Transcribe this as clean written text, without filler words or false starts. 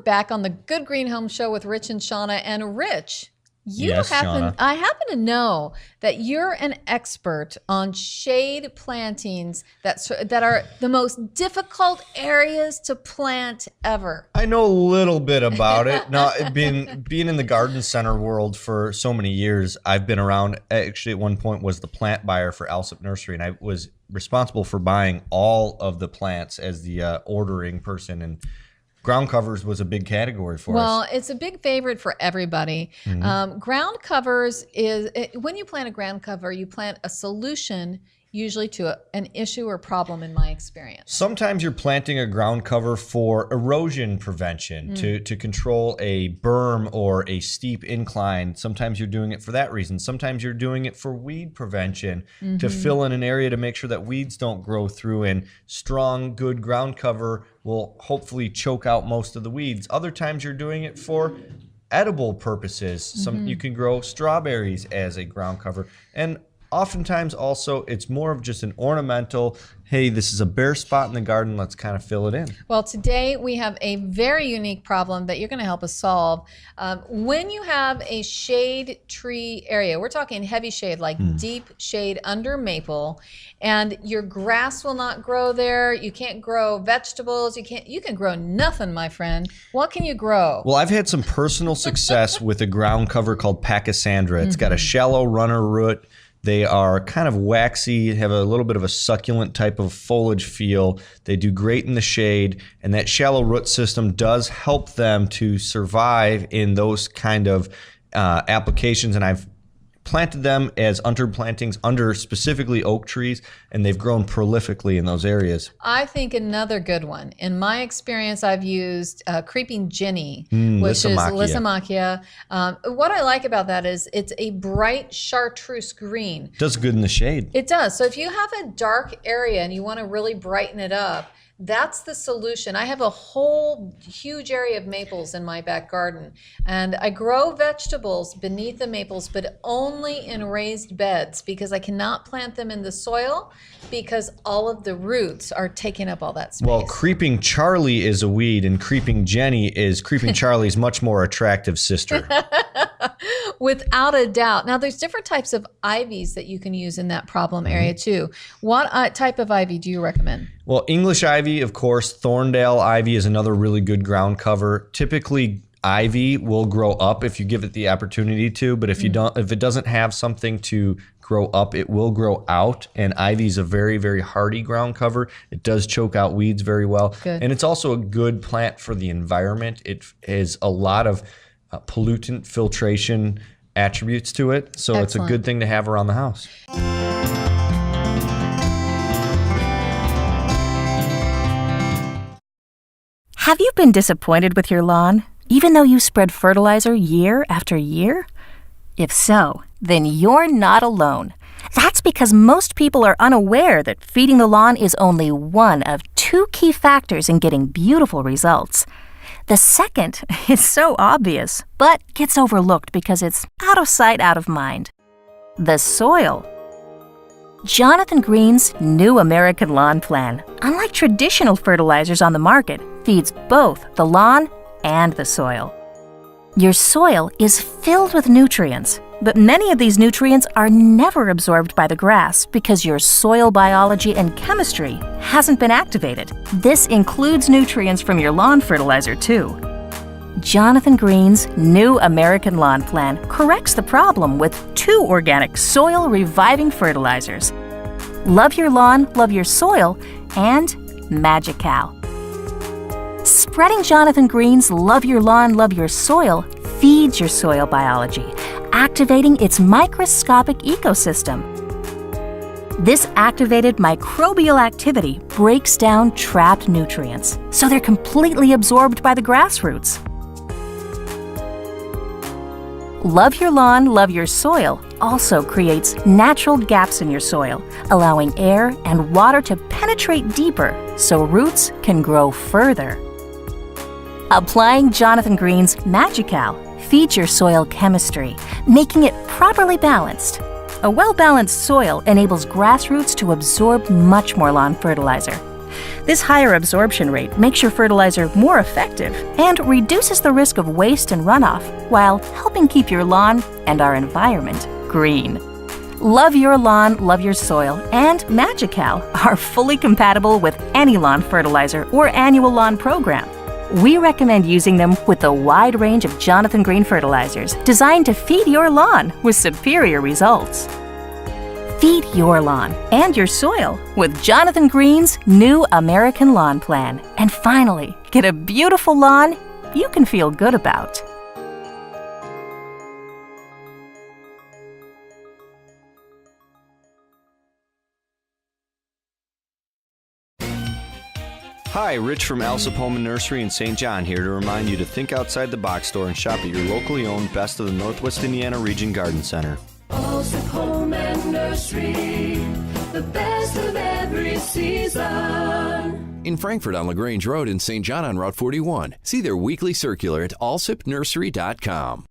back on the Good Green Home Show with Rich and Shawna. And Rich, Shawna. I happen to know that you're an expert on shade plantings that are the most difficult areas to plant ever. I know a little bit about it. Now, being in the garden center world for so many years, I've been around. Actually, at one point was the plant buyer for Alsip Nursery, and I was responsible for buying all of the plants as the ordering person. And ground covers was a big category for us. Well, it's a big favorite for everybody. Ground covers when you plant a ground cover, you plant a solution usually to an issue or problem in my experience. Sometimes you're planting a ground cover for erosion prevention, to control a berm or a steep incline. Sometimes you're doing it for that reason. Sometimes you're doing it for weed prevention, to fill in an area to make sure that weeds don't grow through, and strong, good ground cover will hopefully choke out most of the weeds. Other times you're doing it for edible purposes. You can grow strawberries as a ground cover, and oftentimes also it's more of just an ornamental, hey, this is a bare spot in the garden, let's kind of fill it in. Well, today we have a very unique problem that you're going to help us solve. When you have a shade tree area, we're talking heavy shade, like deep shade under maple, and your grass will not grow there, you can't grow vegetables, you can grow nothing, my friend. What can you grow? Well, I've had some personal success with a ground cover called Pachysandra. It's got a shallow runner root. They are kind of waxy, have a little bit of a succulent type of foliage feel. They do great in the shade, and that shallow root system does help them to survive in those kind of applications. And I've planted them as underplantings under specifically oak trees, and they've grown prolifically in those areas. I think another good one, in my experience, I've used Creeping Jenny, which is Lysimachia. What I like about that is it's a bright chartreuse green. Does good in the shade. It does. So if you have a dark area and you want to really brighten it up, that's the solution. I have a whole huge area of maples in my back garden, and I grow vegetables beneath the maples, but only in raised beds, because I cannot plant them in the soil because all of the roots are taking up all that space. Well, Creeping Charlie is a weed, and Creeping Jenny is Creeping Charlie's much more attractive sister. Without a doubt. Now, there's different types of ivies that you can use in that problem area too. What type of ivy do you recommend? Well, English ivy, of course. Thorndale ivy is another really good ground cover. Typically, ivy will grow up if you give it the opportunity to, but if you don't, if it doesn't have something to grow up, it will grow out. And ivy is a very, very hardy ground cover. It does choke out weeds very well. Good. And it's also a good plant for the environment. It has a lot of pollutant filtration attributes to it, so It's a good thing to have around the house. Have you been disappointed with your lawn, even though you spread fertilizer year after year? If so, then you're not alone. That's because most people are unaware that feeding the lawn is only one of two key factors in getting beautiful results. The second is so obvious, but gets overlooked because it's out of sight, out of mind. The soil. Jonathan Green's new American Lawn Plan, unlike traditional fertilizers on the market, feeds both the lawn and the soil. Your soil is filled with nutrients, but many of these nutrients are never absorbed by the grass because your soil biology and chemistry hasn't been activated. This includes nutrients from your lawn fertilizer too. Jonathan Green's new American Lawn Plan corrects the problem with two organic soil reviving fertilizers: Love Your Lawn, Love Your Soil, and Magical. Spreading Jonathan Green's Love Your Lawn, Love Your Soil feeds your soil biology, activating its microscopic ecosystem. This activated microbial activity breaks down trapped nutrients, so they're completely absorbed by the grass roots. Love Your Lawn, Love Your Soil also creates natural gaps in your soil, allowing air and water to penetrate deeper so roots can grow further. Applying Jonathan Green's Magical feeds your soil chemistry, making it properly balanced. A well-balanced soil enables grass roots to absorb much more lawn fertilizer. This higher absorption rate makes your fertilizer more effective and reduces the risk of waste and runoff while helping keep your lawn and our environment green. Love Your Lawn, Love Your Soil, and Magical are fully compatible with any lawn fertilizer or annual lawn program. We recommend using them with the wide range of Jonathan Green fertilizers designed to feed your lawn with superior results. Feed your lawn and your soil with Jonathan Green's new American Lawn Plan. And finally, get a beautiful lawn you can feel good about. Hi, Rich from Alsop Home and Nursery in St. John here to remind you to think outside the box store and shop at your locally owned Best of the Northwest Indiana Region Garden Center. Alsop Home and Nursery, the best of every season. In Frankfort on LaGrange Road and St. John on Route 41. See their weekly circular at alsopnursery.com.